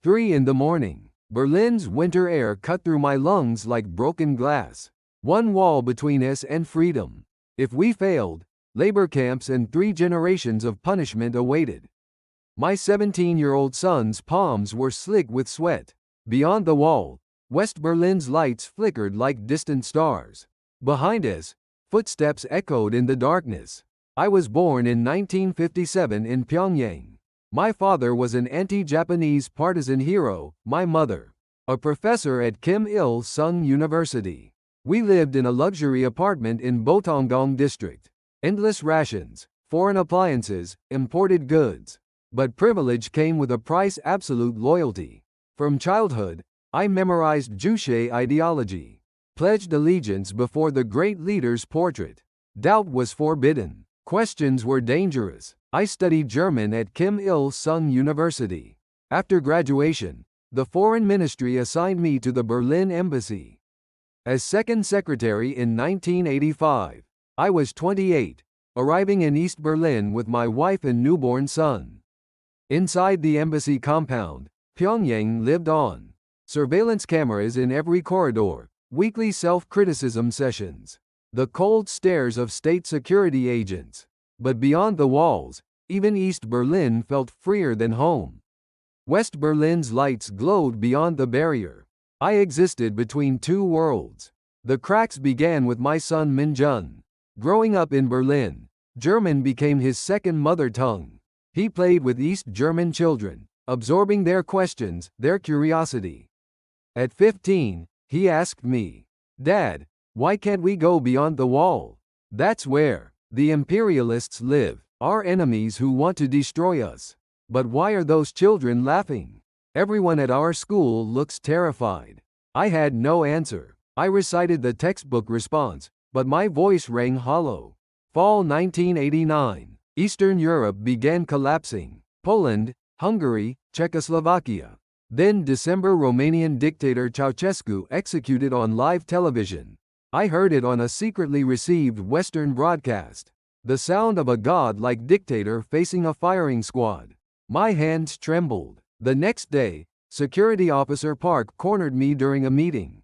3 in the morning. Berlin's winter air cut through my lungs like broken glass. One wall between us and freedom. If we failed, labor camps and 3 generations of punishment awaited. My 17-year-old son's palms were slick with sweat. Beyond the wall, West Berlin's lights flickered like distant stars. Behind us, footsteps echoed in the darkness. I was born in 1957 in Pyongyang. My father was an anti-Japanese partisan hero, my mother, a professor at Kim Il-sung University. We lived in a luxury apartment in Botonggong district. Endless rations, foreign appliances, imported goods. But privilege came with a price: absolute loyalty. From childhood, I memorized Juche ideology, pledged allegiance before the great leader's portrait. Doubt was forbidden. Questions were dangerous. I studied German at Kim Il-sung University. After graduation, the foreign ministry assigned me to the Berlin embassy. As second secretary in 1985, I was 28, arriving in East Berlin with my wife and newborn son. Inside the embassy compound, Pyongyang lived on. Surveillance cameras in every corridor, weekly self-criticism sessions, the cold stares of state security agents. But beyond the walls, even East Berlin felt freer than home. West Berlin's lights glowed beyond the barrier. I existed between 2 worlds. The cracks began with my son Minjun. Growing up in Berlin, German became his second mother tongue. He played with East German children, absorbing their questions, their curiosity. At 15, he asked me, "Dad, why can't we go beyond the wall? That's where the imperialists live, our enemies who want to destroy us. But why are those children laughing? Everyone at our school looks terrified." I had no answer. I recited the textbook response, but my voice rang hollow. Fall 1989. Eastern Europe began collapsing. Poland, Hungary, Czechoslovakia. Then December, Romanian dictator Ceausescu executed on live television. I heard it on a secretly received Western broadcast. The sound of a god-like dictator facing a firing squad. My hands trembled. The next day, Security Officer Park cornered me during a meeting.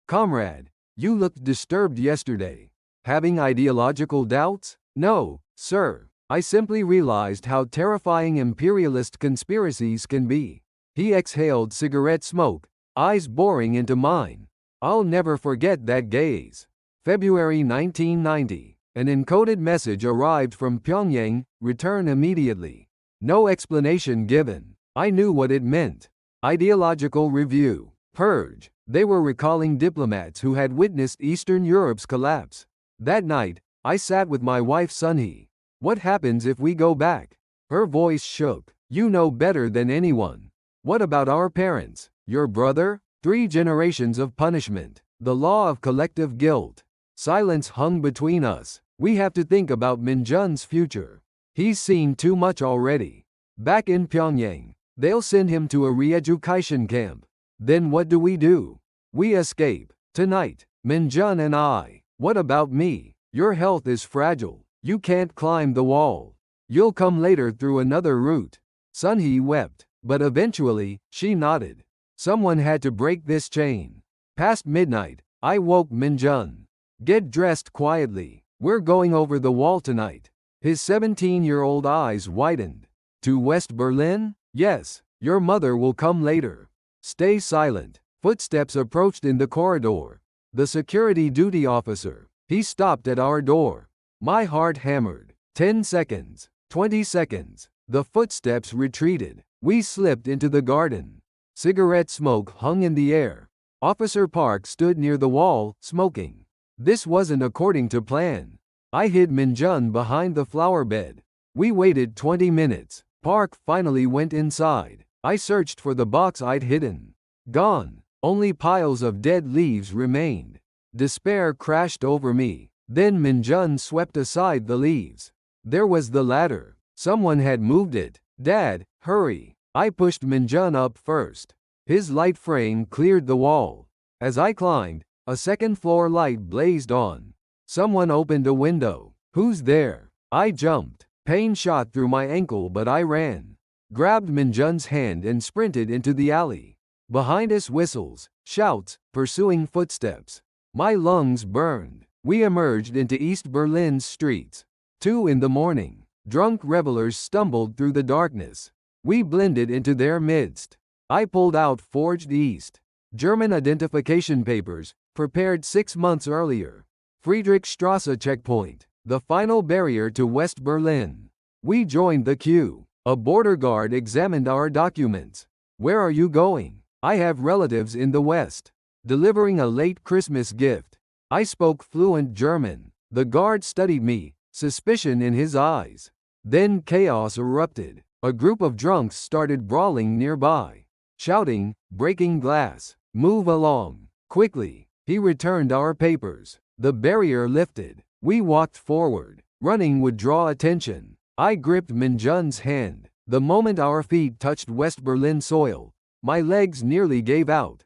"Comrade, you looked disturbed yesterday. Having ideological doubts?" "No, sir. I simply realized how terrifying imperialist conspiracies can be." He exhaled cigarette smoke, eyes boring into mine. I'll never forget that gaze. February 1990. An encoded message arrived from Pyongyang: "Return immediately." No explanation given. I knew what it meant. Ideological review. Purge. They were recalling diplomats who had witnessed Eastern Europe's collapse. That night, I sat with my wife Sunhee. "What happens if we go back?" Her voice shook. "You know better than anyone. What about our parents? Your brother? 3 generations of punishment. The law of collective guilt." Silence hung between us. "We have to think about Minjun's future. He's seen too much already. Back in Pyongyang, they'll send him to a re-education camp. Then what do? We escape. Tonight, Minjun and I. What about me? Your health is fragile. You can't climb the wall. You'll come later through another route." Sunhee wept, but eventually, she nodded. Someone had to break this chain. Past midnight, I woke Minjun. "Get dressed quietly. We're going over the wall tonight." His 17-year-old eyes widened. "To West Berlin?" "Yes. Your mother will come later. Stay silent." Footsteps approached in the corridor. The security duty officer. He stopped at our door. My heart hammered. 10 seconds. 20 seconds. The footsteps retreated. We slipped into the garden. Cigarette smoke hung in the air. Officer Park stood near the wall, smoking. This wasn't according to plan. I hid Minjun behind the flower bed. We waited 20 minutes. Park finally went inside. I searched for the box I'd hidden. Gone. Only piles of dead leaves remained. Despair crashed over me. Then Minjun swept aside the leaves. There was the ladder. Someone had moved it. "Dad, hurry." I pushed Minjun up first. His light frame cleared the wall. As I climbed, a second-floor light blazed on. Someone opened a window. "Who's there?" I jumped. Pain shot through my ankle, but I ran. grabbed Minjun's hand and sprinted into the alley. Behind us whistles, shouts, pursuing footsteps. My lungs burned. We emerged into East Berlin's streets. 2 in the morning. Drunk revelers stumbled through the darkness. We blended into their midst. I pulled out forged East German identification papers, prepared 6 months earlier. Friedrichstrasse checkpoint, the final barrier to West Berlin. We joined the queue. A border guard examined our documents. Where are you going? I have relatives in the West. Delivering a late Christmas gift. I spoke fluent German. The guard studied me, suspicion in his eyes. Then chaos erupted. A group of drunks started brawling nearby, shouting, breaking glass. Move along, quickly. He returned our papers. The barrier lifted. We walked forward. Running would draw attention. I gripped Minjun's hand. The moment our feet touched West Berlin soil, my legs nearly gave out.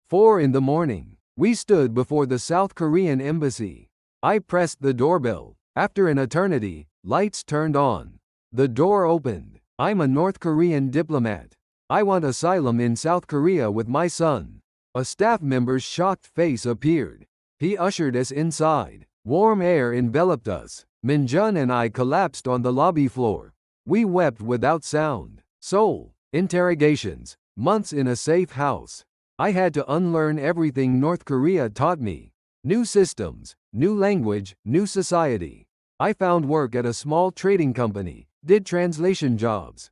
4 in the morning. We stood before the South Korean embassy. I pressed the doorbell. After an eternity, lights turned on. The door opened. I'm a North Korean diplomat. I want asylum in South Korea with my son. A staff member's shocked face appeared. He ushered us inside. Warm air enveloped us. Minjun and I collapsed on the lobby floor. We wept without sound. Seoul. Interrogations. Months in a safe house. I had to unlearn everything North Korea taught me. New systems, new language, new society. I found work at a small trading company, did translation jobs.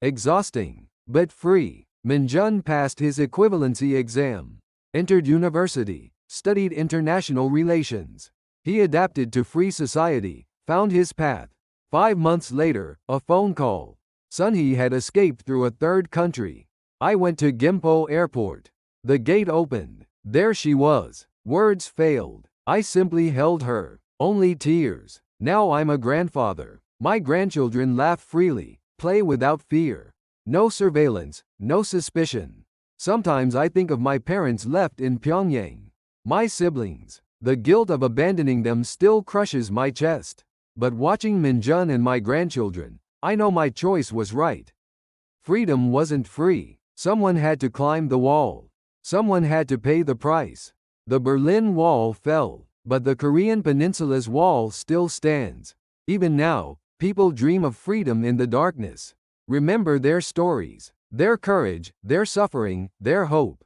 Exhausting, but free. Minjun passed his equivalency exam. Entered university, studied international relations. He adapted to free society, found his path. 5 months later, a phone call. Sunhee had escaped through a third country. I went to Gimpo Airport. The gate opened. There she was. Words failed. I simply held her. Only tears. Now I'm a grandfather. My grandchildren laugh freely, play without fear. No surveillance, no suspicion. Sometimes I think of my parents left in Pyongyang. My siblings. The guilt of abandoning them still crushes my chest. But watching Minjun and my grandchildren, I know my choice was right. Freedom wasn't free. Someone had to climb the wall. Someone had to pay the price. The Berlin Wall fell, but the Korean Peninsula's wall still stands. Even now, people dream of freedom in the darkness. Remember their stories, their courage, their suffering, their hope.